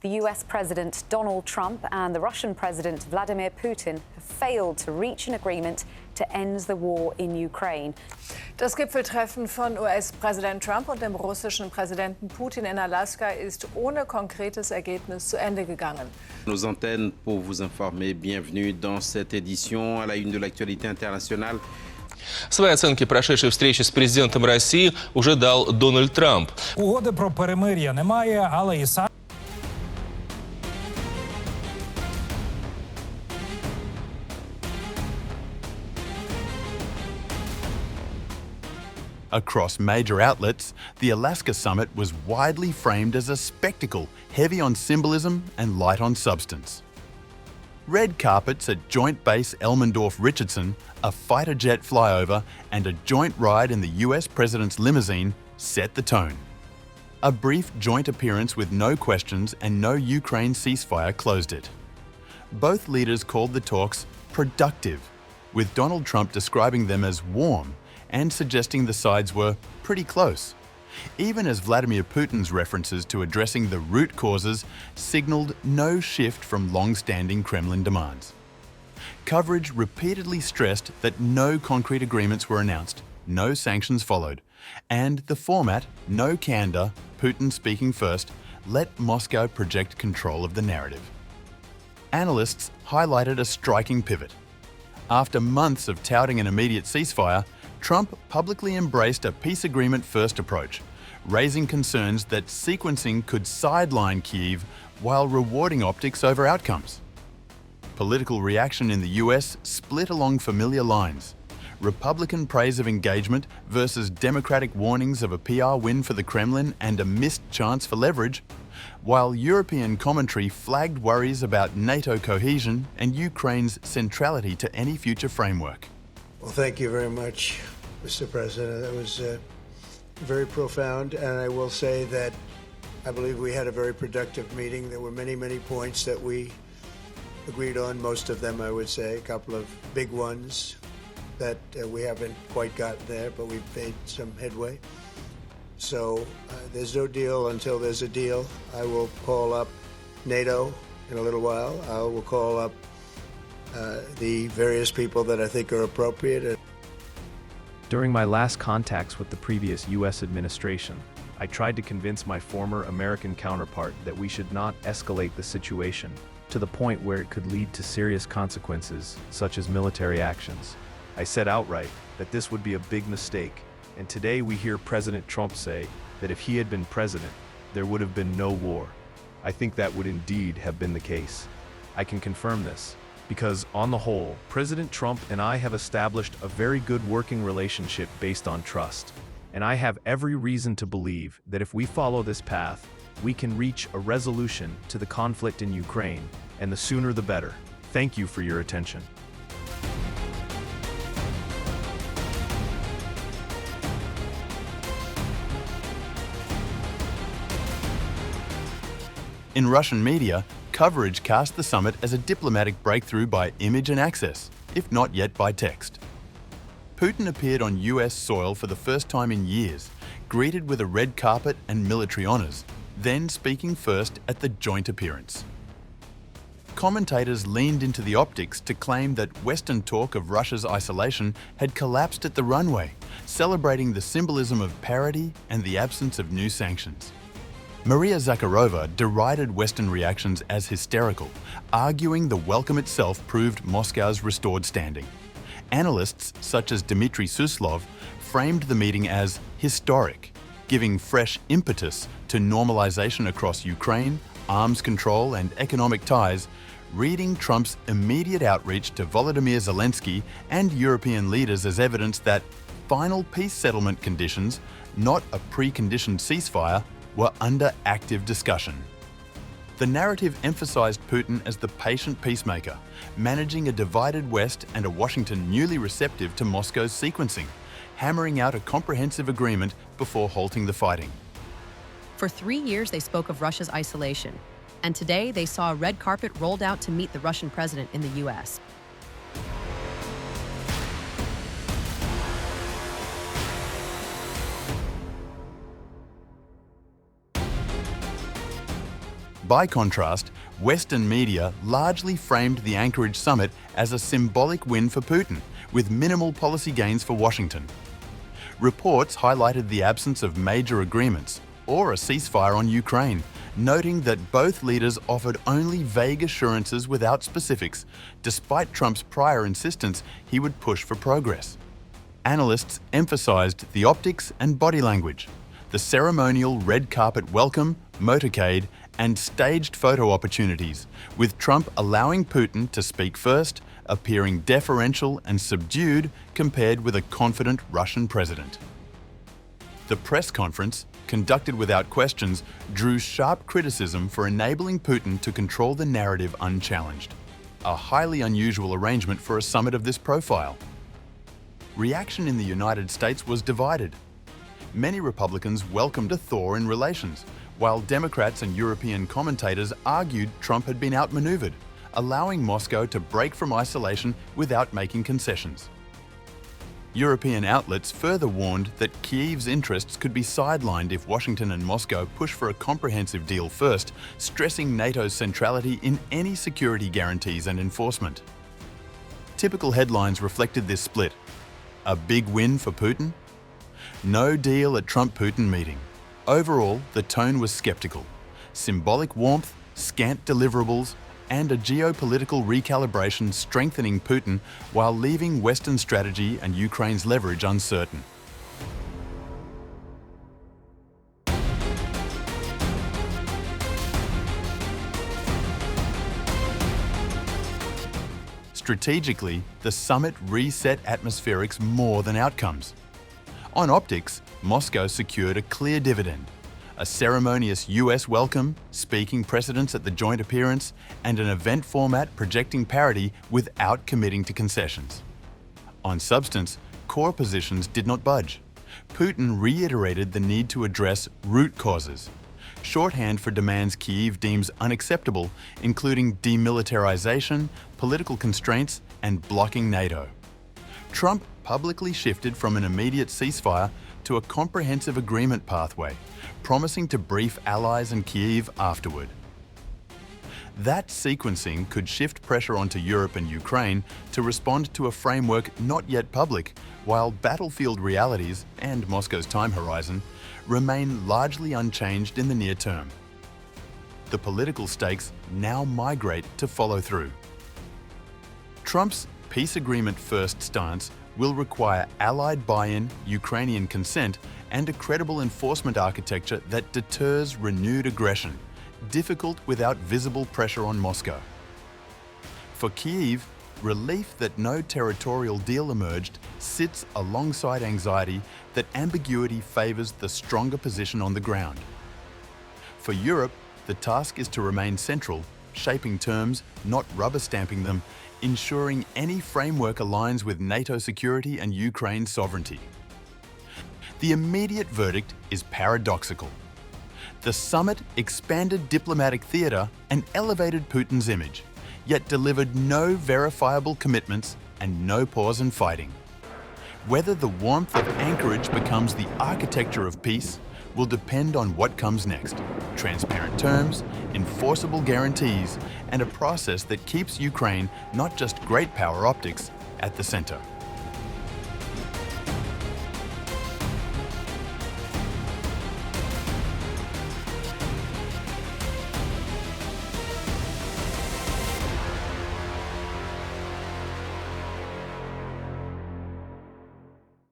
The US President Donald Trump and the Russian President Vladimir Putin have failed to reach an agreement to end the war in Ukraine. Das Gipfeltreffen von US-Präsident Trump und dem russischen Präsidenten Putin in Alaska ist ohne konkretes Ergebnis zu Ende gegangen. Nos antennes pour vous informer. Bienvenue dans cette édition à la une de l'actualité internationale. Свои оценки прошедшей встречи с президентом России уже дал Дональд Трамп. Угоди про перемир'я немає, але і сам Across major outlets, the Alaska summit was widely framed as a spectacle, heavy on symbolism and light on substance. Red carpets at Joint Base Elmendorf-Richardson, a fighter jet flyover, and a joint ride in the US President's limousine set the tone. A brief joint appearance with no questions and no Ukraine ceasefire closed it. Both leaders called the talks productive, with Donald Trump describing them as warm and suggesting the sides were pretty close, even as Vladimir Putin's references to addressing the root causes signalled no shift from long-standing Kremlin demands. Coverage repeatedly stressed that no concrete agreements were announced, no sanctions followed, and the format, no candor, Putin speaking first, let Moscow project control of the narrative. Analysts highlighted a striking pivot. After months of touting an immediate ceasefire, Trump publicly embraced a peace agreement-first approach, raising concerns that sequencing could sideline Kyiv while rewarding optics over outcomes. Political reaction in the US split along familiar lines. Republican praise of engagement versus Democratic warnings of a PR win for the Kremlin and a missed chance for leverage, while European commentary flagged worries about NATO cohesion and Ukraine's centrality to any future framework. Well, thank you very much, Mr. President. That was very profound, and I will say that I believe we had a very productive meeting. There were many, many points that we agreed on, most of them, I would say, a couple of big ones that we haven't quite gotten there, but we've made some headway. So there's no deal until there's a deal. I will call up NATO in a little while. I will call up the various people that I think are appropriate. During my last contacts with the previous U.S. administration, I tried to convince my former American counterpart that we should not escalate the situation to the point where it could lead to serious consequences, such as military actions. I said outright that this would be a big mistake, and today we hear President Trump say that if he had been president, there would have been no war. I think that would indeed have been the case. I can confirm this, because on the whole, President Trump and I have established a very good working relationship based on trust. And I have every reason to believe that if we follow this path, we can reach a resolution to the conflict in Ukraine, and the sooner the better. Thank you for your attention. In Russian media, coverage cast the summit as a diplomatic breakthrough by image and access, if not yet by text. Putin appeared on US soil for the first time in years, greeted with a red carpet and military honours, then speaking first at the joint appearance. Commentators leaned into the optics to claim that Western talk of Russia's isolation had collapsed at the runway, celebrating the symbolism of parity and the absence of new sanctions. Maria Zakharova derided Western reactions as hysterical, arguing the welcome itself proved Moscow's restored standing. Analysts such as Dmitry Suslov framed the meeting as historic, giving fresh impetus to normalization across Ukraine, arms control and economic ties, reading Trump's immediate outreach to Volodymyr Zelensky and European leaders as evidence that final peace settlement conditions, not a preconditioned ceasefire, were under active discussion. The narrative emphasized Putin as the patient peacemaker, managing a divided West and a Washington newly receptive to Moscow's sequencing, hammering out a comprehensive agreement before halting the fighting. For 3 years, they spoke of Russia's isolation, and today they saw a red carpet rolled out to meet the Russian president in the U.S. By contrast, Western media largely framed the Anchorage summit as a symbolic win for Putin, with minimal policy gains for Washington. Reports highlighted the absence of major agreements or a ceasefire on Ukraine, noting that both leaders offered only vague assurances without specifics, despite Trump's prior insistence he would push for progress. Analysts emphasized the optics and body language, the ceremonial red carpet welcome, motorcade, and staged photo opportunities, with Trump allowing Putin to speak first, appearing deferential and subdued compared with a confident Russian president. The press conference, conducted without questions, drew sharp criticism for enabling Putin to control the narrative unchallenged, a highly unusual arrangement for a summit of this profile. Reaction in the United States was divided. Many Republicans welcomed a thaw in relations, while Democrats and European commentators argued Trump had been outmaneuvered, allowing Moscow to break from isolation without making concessions. European outlets further warned that Kyiv's interests could be sidelined if Washington and Moscow push for a comprehensive deal first, stressing NATO's centrality in any security guarantees and enforcement. Typical headlines reflected this split. A big win for Putin? No deal at Trump-Putin meeting. Overall, the tone was skeptical. Symbolic warmth, scant deliverables, and a geopolitical recalibration strengthening Putin while leaving Western strategy and Ukraine's leverage uncertain. Strategically, the summit reset atmospherics more than outcomes. On optics, Moscow secured a clear dividend. A ceremonious US welcome, speaking precedents at the joint appearance, and an event format projecting parity without committing to concessions. On substance, core positions did not budge. Putin reiterated the need to address root causes, shorthand for demands Kyiv deems unacceptable, including demilitarization, political constraints, and blocking NATO. Trump publicly shifted from an immediate ceasefire to a comprehensive agreement pathway, promising to brief allies and Kyiv afterward. That sequencing could shift pressure onto Europe and Ukraine to respond to a framework not yet public, while battlefield realities and Moscow's time horizon remain largely unchanged in the near term. The political stakes now migrate to follow through. Trump's peace agreement first stance will require Allied buy-in, Ukrainian consent, and a credible enforcement architecture that deters renewed aggression, difficult without visible pressure on Moscow. For Kyiv, relief that no territorial deal emerged sits alongside anxiety that ambiguity favours the stronger position on the ground. For Europe, the task is to remain central, shaping terms, not rubber-stamping them, ensuring any framework aligns with NATO security and Ukraine's sovereignty. The immediate verdict is paradoxical. The summit expanded diplomatic theatre and elevated Putin's image, yet delivered no verifiable commitments and no pause in fighting. Whether the warmth of Anchorage becomes the architecture of peace will depend on what comes next: transparent terms, enforceable guarantees, and a process that keeps Ukraine, not just great power optics, at the centre.